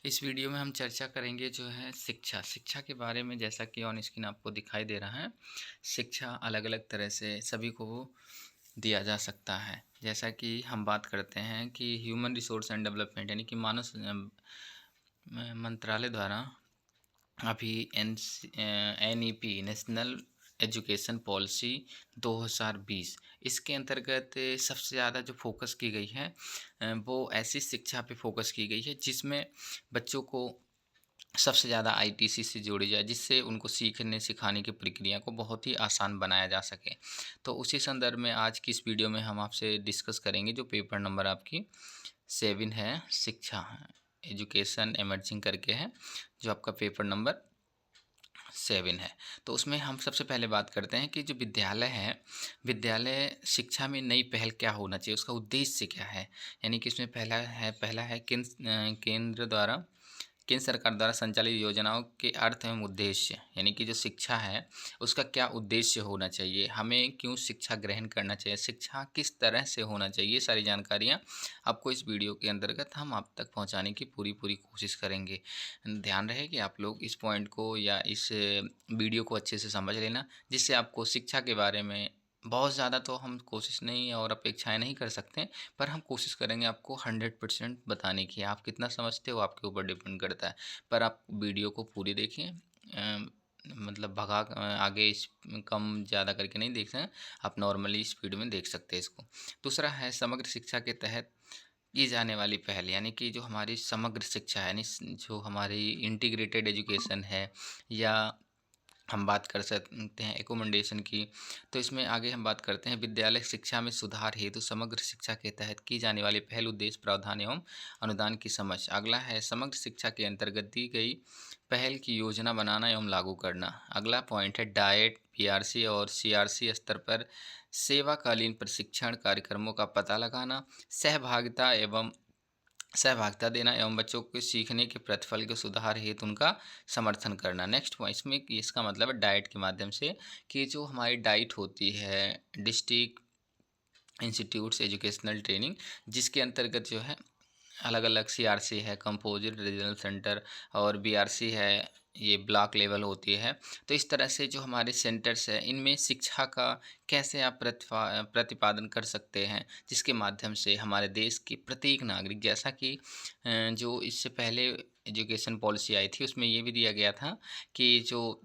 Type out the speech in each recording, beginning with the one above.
इस वीडियो में हम चर्चा करेंगे जो है शिक्षा के बारे में। जैसा कि ऑन स्क्रीन आपको दिखाई दे रहा है, शिक्षा अलग-अलग तरह से सभी को दिया जा सकता है। जैसा कि हम बात करते हैं कि ह्यूमन रिसोर्स एंड डेवलपमेंट यानी कि मंत्रालय द्वारा अभी NEP नेशनल एजुकेशन पॉलिसी 2020 इसके अंतर्गत सबसे ज़्यादा जो फोकस की गई है वो ऐसी शिक्षा पे फोकस की गई है जिसमें बच्चों को सबसे ज़्यादा आईटीसी से जोड़ी जाए, जिससे उनको सीखने सिखाने की प्रक्रिया को बहुत ही आसान बनाया जा सके। तो उसी संदर्भ में आज की इस वीडियो में हम आपसे डिस्कस करेंगे जो पेपर नंबर आपकी 7 है, शिक्षा एजुकेशन एमर्जिंग करके है, जो आपका पेपर नंबर 7 है। तो उसमें हम सबसे पहले बात करते हैं कि जो विद्यालय है, विद्यालय शिक्षा में नई पहल क्या होना चाहिए, उसका उद्देश्य क्या है। यानी कि इसमें पहला है केंद्र सरकार द्वारा संचालित योजनाओं के अर्थ एवं उद्देश्य। यानी कि जो शिक्षा है उसका क्या उद्देश्य होना चाहिए, हमें क्यों शिक्षा ग्रहण करना चाहिए, शिक्षा किस तरह से होना चाहिए, ये सारी जानकारियाँ आपको इस वीडियो के अंतर्गत हम आप तक पहुंचाने की पूरी पूरी कोशिश करेंगे। ध्यान रहे कि आप लोग इस पॉइंट को या इस वीडियो को अच्छे से समझ लेना, जिससे आपको शिक्षा के बारे में बहुत ज़्यादा तो हम कोशिश नहीं और अपेक्षाएं नहीं कर सकते, पर हम कोशिश करेंगे आपको 100% बताने की। आप कितना समझते हो आपके ऊपर डिपेंड करता है, पर आप वीडियो को पूरी देखिए। मतलब आगे इस कम ज़्यादा करके नहीं देख सकते, आप नॉर्मली स्पीड में देख सकते हैं इसको। दूसरा है समग्र शिक्षा के तहत की जाने वाली पहल। यानी कि जो हमारी समग्र शिक्षा है, यानी जो हमारी इंटीग्रेटेड एजुकेशन है, या हम बात कर सकते हैं एकोमोडेशन की। तो इसमें आगे हम बात करते हैं विद्यालय शिक्षा में सुधार हेतु समग्र शिक्षा के तहत की जाने वाली पहल, उद्देश्य, प्रावधान एवं अनुदान की समझ। अगला है समग्र शिक्षा के अंतर्गत दी गई पहल की योजना बनाना एवं लागू करना। अगला पॉइंट है डाइट, PRC और CRC स्तर पर सेवाकालीन प्रशिक्षण कार्यक्रमों का पता लगाना, सहभागिता देना एवं बच्चों को सीखने के प्रतिफल के सुधार हेतु उनका समर्थन करना। नेक्स्ट पॉइंट इसमें इसका मतलब है डाइट के माध्यम से, कि जो हमारी डाइट होती है, डिस्ट्रिक्ट इंस्टीट्यूट्स एजुकेशनल ट्रेनिंग, जिसके अंतर्गत जो है अलग अलग CRC है, कंपोजिट रीजनल सेंटर, और BRC है, ये ब्लॉक लेवल होती है। तो इस तरह से जो हमारे सेंटर्स है, इनमें शिक्षा का कैसे आप प्रतिपादन कर सकते हैं, जिसके माध्यम से हमारे देश के प्रत्येक नागरिक, जैसा कि जो इससे पहले एजुकेशन पॉलिसी आई थी उसमें ये भी दिया गया था कि जो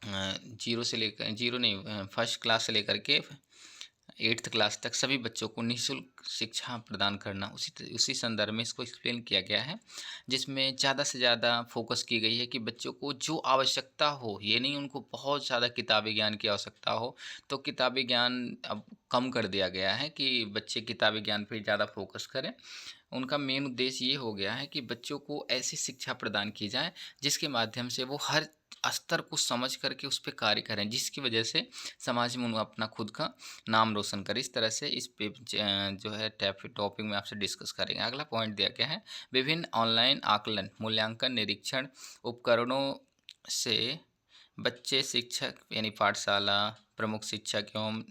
जीरो से लेकर जीरो नहीं फर्स्ट क्लास से लेकर के 8th क्लास तक सभी बच्चों को निःशुल्क शिक्षा प्रदान करना, उसी संदर्भ में इसको एक्सप्लेन किया गया है, जिसमें ज़्यादा से ज़्यादा फोकस की गई है कि बच्चों को जो आवश्यकता हो, ये नहीं उनको बहुत ज़्यादा किताबी ज्ञान की आवश्यकता हो, तो किताबी ज्ञान अब कम कर दिया गया है कि बच्चे किताबी ज्ञान पर ज़्यादा फोकस करें। उनका मेन उद्देश्य ये हो गया है कि बच्चों को ऐसी शिक्षा प्रदान की जाए जिसके माध्यम से वो हर स्तर को समझ करके उस पे कार्य करें, जिसकी वजह से समाज में उन्हें अपना खुद का नाम रोशन करें। इस तरह से इस पे जो है टॉपिक में आपसे डिस्कस करेंगे। अगला पॉइंट दिया गया है विभिन्न ऑनलाइन आकलन, मूल्यांकन, निरीक्षण उपकरणों से बच्चे, शिक्षक यानी पाठशाला प्रमुख शिक्षक एवं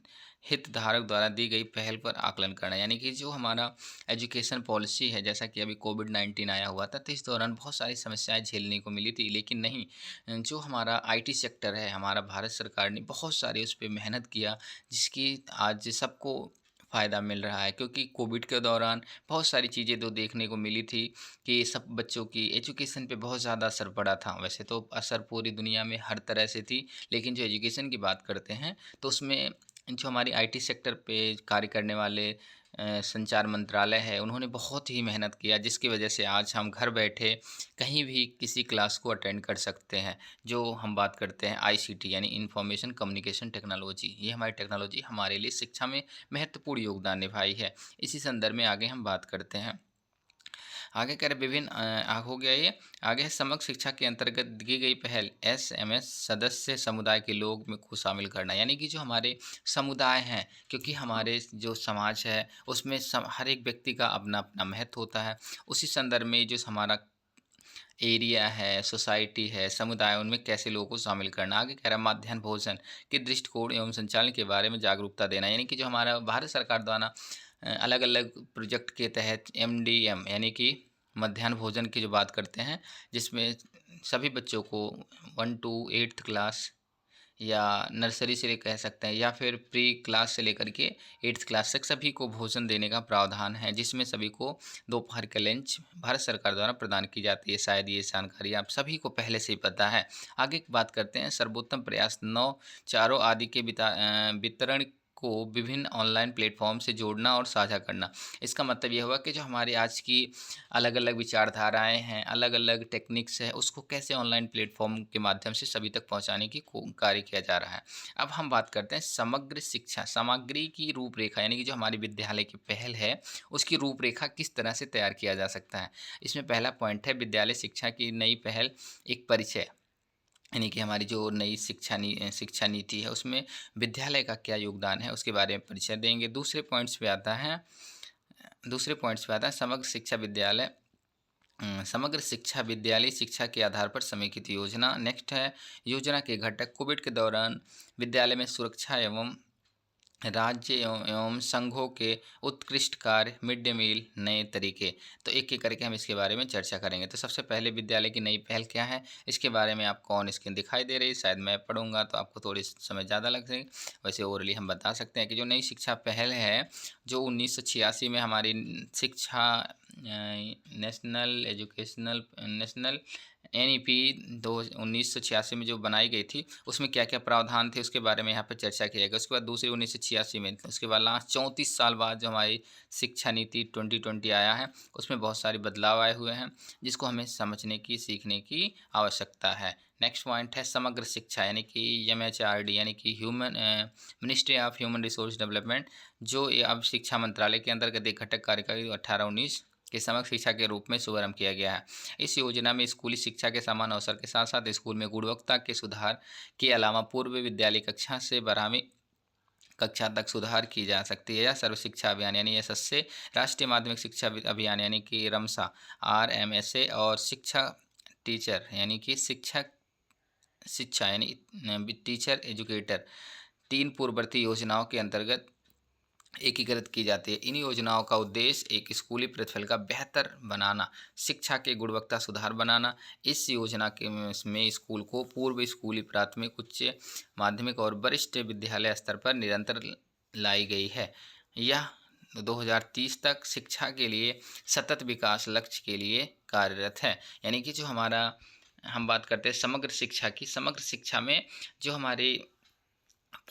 हितधारक द्वारा दी गई पहल पर आकलन करना। यानी कि जो हमारा एजुकेशन पॉलिसी है, जैसा कि अभी कोविड-19 आया हुआ था, तो इस दौरान बहुत सारी समस्याएं झेलने को मिली थी, लेकिन नहीं, जो हमारा IT सेक्टर है, हमारा भारत सरकार ने बहुत सारी उस पर मेहनत किया, जिसकी आज सबको फ़ायदा मिल रहा है। क्योंकि कोविड के दौरान बहुत सारी चीज़ें तो देखने को मिली थी कि सब बच्चों की एजुकेशन पे बहुत ज़्यादा असर पड़ा था। वैसे तो असर पूरी दुनिया में हर तरह से थी, लेकिन जो एजुकेशन की बात करते हैं तो उसमें जो हमारी IT सेक्टर पे कार्य करने वाले संचार मंत्रालय है, उन्होंने बहुत ही मेहनत किया, जिसकी वजह से आज हम घर बैठे कहीं भी किसी क्लास को अटेंड कर सकते हैं। जो हम बात करते हैं ICT यानी इंफॉर्मेशन कम्युनिकेशन टेक्नोलॉजी, ये हमारी टेक्नोलॉजी हमारे लिए शिक्षा में महत्वपूर्ण योगदान निभाई है। इसी संदर्भ में आगे हम बात करते हैं। आगे कह रहे विभिन्न हो गया ये। आगे है समग्र शिक्षा के अंतर्गत दी गई पहल SMS सदस्य समुदाय के लोग में को शामिल करना। यानी कि जो हमारे समुदाय हैं, क्योंकि हमारे जो समाज है उसमें हर एक व्यक्ति का अपना अपना महत्व होता है। उसी संदर्भ में जो हमारा एरिया है, सोसाइटी है, समुदाय, उनमें कैसे लोगों को शामिल करना। आगे कह रहा है मध्याह्न भोजन के दृष्टिकोण एवं संचालन के बारे में जागरूकता देना। यानी कि जो हमारा भारत सरकार द्वारा अलग अलग प्रोजेक्ट के तहत MDM यानी कि मध्याह्न भोजन की जो बात करते हैं, जिसमें सभी बच्चों को 1 टू 8th क्लास या नर्सरी से कह सकते हैं, या फिर प्री क्लास से लेकर के 8th क्लास तक सभी को भोजन देने का प्रावधान है, जिसमें सभी को दोपहर का लंच भारत सरकार द्वारा प्रदान की जाती है। शायद ये जानकारी आप सभी को पहले से ही पता है। आगे की बात करते हैं, सर्वोत्तम प्रयास नवाचारों आदि के वितरण को विभिन्न ऑनलाइन प्लेटफॉर्म से जोड़ना और साझा करना। इसका मतलब ये हुआ कि जो हमारी आज की अलग-अलग विचारधाराएँ हैं, अलग-अलग टेक्निक्स है, उसको कैसे ऑनलाइन प्लेटफ़ॉर्म के माध्यम से सभी तक पहुँचाने की को कार्य किया जा रहा है। अब हम बात करते हैं समग्र शिक्षा सामग्री की रूपरेखा, यानी कि जो हमारी विद्यालय की पहल है, उसकी रूपरेखा किस तरह से तैयार किया जा सकता है। इसमें पहला पॉइंट है विद्यालय शिक्षा की नई पहल, एक परिचय, यानी कि हमारी जो नई शिक्षा नीति है, उसमें विद्यालय का क्या योगदान है, उसके बारे में परिचय देंगे। दूसरे पॉइंट्स पे आता है समग्र शिक्षा विद्यालयी शिक्षा के आधार पर समेकित योजना। नेक्स्ट है योजना के घटक। कोविड के दौरान विद्यालय में सुरक्षा एवं राज्य एवं संघों के उत्कृष्ट कार्य, मिड डे मील, नए तरीके। तो एक-एक करके हम इसके बारे में चर्चा करेंगे। तो सबसे पहले विद्यालय की नई पहल क्या है, इसके बारे में आपको ऑन स्क्रीन दिखाई दे रही है, शायद मैं पढ़ूँगा तो आपको थोड़ी समय ज़्यादा लग जाएगी। वैसे ओरली हम बता सकते हैं कि जो नई शिक्षा पहल है, जो 1986 में हमारी शिक्षा नेशनल एनईपी दो 1986 में जो बनाई गई थी, उसमें क्या-क्या प्रावधान थे, उसके बारे में यहाँ पे चर्चा किया गया। उसके बाद दूसरी 1986 में, उसके बाद लास्ट 34 साल बाद जो हमारी शिक्षा नीति 2020 आया है, उसमें बहुत सारे बदलाव आए हुए हैं, जिसको हमें समझने की, सीखने की आवश्यकता है। नेक्स्ट पॉइंट है समग्र शिक्षा, यानी कि एमएचआरडी, यानी कि ministry of human resource development, जो ये अब शिक्षा मंत्रालय के अंतर्गत एक घटक कार्यकारी 18-19 के समग्र शिक्षा के रूप में शुभारंभ किया गया है। इस योजना में स्कूली शिक्षा के समान अवसर के साथ साथ स्कूल में गुणवत्ता के सुधार के अलावा पूर्व विद्यालय कक्षा से 12वीं कक्षा तक सुधार की जा सकती है। या सर्व शिक्षा अभियान यानी एसएसए, राष्ट्रीय माध्यमिक शिक्षा अभियान यानी कि रमसा, आरएमएसए, और शिक्षा टीचर यानी कि शिक्षा यानी टीचर एजुकेटर, 3 पूर्ववर्ती योजनाओं के अंतर्गत एकीकृत की जाती है। इन योजनाओं का उद्देश्य एक स्कूली प्रतिफल का बेहतर बनाना, शिक्षा के गुणवत्ता सुधार बनाना। इस योजना के में स्कूल को पूर्व स्कूली, प्राथमिक, उच्च माध्यमिक और वरिष्ठ विद्यालय स्तर पर निरंतर लाई गई है। यह 2030 तक शिक्षा के लिए सतत विकास लक्ष्य के लिए कार्यरत है। यानी कि जो हमारा हम बात करते हैं समग्र शिक्षा की, समग्र शिक्षा में जो हमारी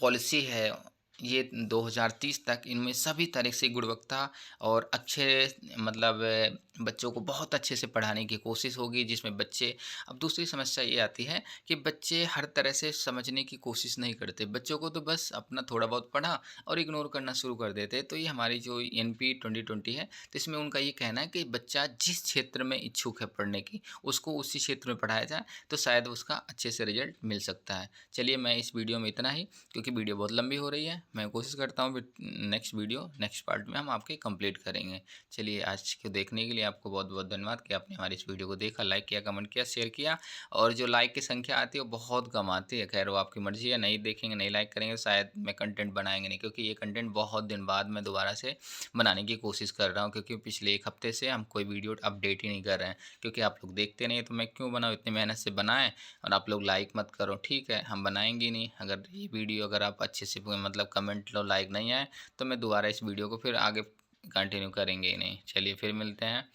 पॉलिसी है, ये 2030 तक इनमें सभी तरह से गुणवत्ता और अच्छे, मतलब बच्चों को बहुत अच्छे से पढ़ाने की कोशिश होगी, जिसमें बच्चे, अब दूसरी समस्या ये आती है कि बच्चे हर तरह से समझने की कोशिश नहीं करते। बच्चों को तो बस अपना थोड़ा बहुत पढ़ा और इग्नोर करना शुरू कर देते हैं। तो ये हमारी जो एनपी 2020 है, तो इसमें उनका ये कहना है कि बच्चा जिस क्षेत्र में इच्छुक है पढ़ने की, उसको उसी क्षेत्र में पढ़ाया जाए, तो शायद उसका अच्छे से रिजल्ट मिल सकता है। चलिए, मैं इस वीडियो में इतना ही, क्योंकि वीडियो बहुत लंबी हो रही है। मैं कोशिश करता हूँ नेक्स्ट पार्ट में हम आपके कंप्लीट करेंगे। चलिए, आज को देखने के लिए आपको बहुत बहुत धन्यवाद कि आपने हमारी इस वीडियो को देखा, लाइक किया, कमेंट किया, शेयर किया। और जो लाइक की संख्या आती है वो बहुत कम आती है। खैर, वो आपकी मर्ज़ी है, नहीं देखेंगे, नहीं लाइक करेंगे, शायद मैं कंटेंट बनाएंगे नहीं, क्योंकि ये कंटेंट बहुत दिन बाद मैं दोबारा से बनाने की कोशिश कर रहा हूँ, क्योंकि पिछले 1 हफ्ते से हम कोई वीडियो अपडेट ही नहीं कर रहे हैं। क्योंकि आप लोग देखते नहीं, तो मैं क्यों बनाऊँ, इतनी मेहनत से बनाएँ और आप लोग लाइक मत करो। ठीक है, हम बनाएंगे ही नहीं। अगर ये वीडियो अगर आप अच्छे से, मतलब कमेंट लो, लाइक नहीं आए, तो मैं दोबारा इस वीडियो को फिर आगे कंटिन्यू करेंगे ही नहीं। चलिए, फिर मिलते हैं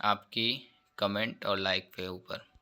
आपकी कमेंट और लाइक के ऊपर।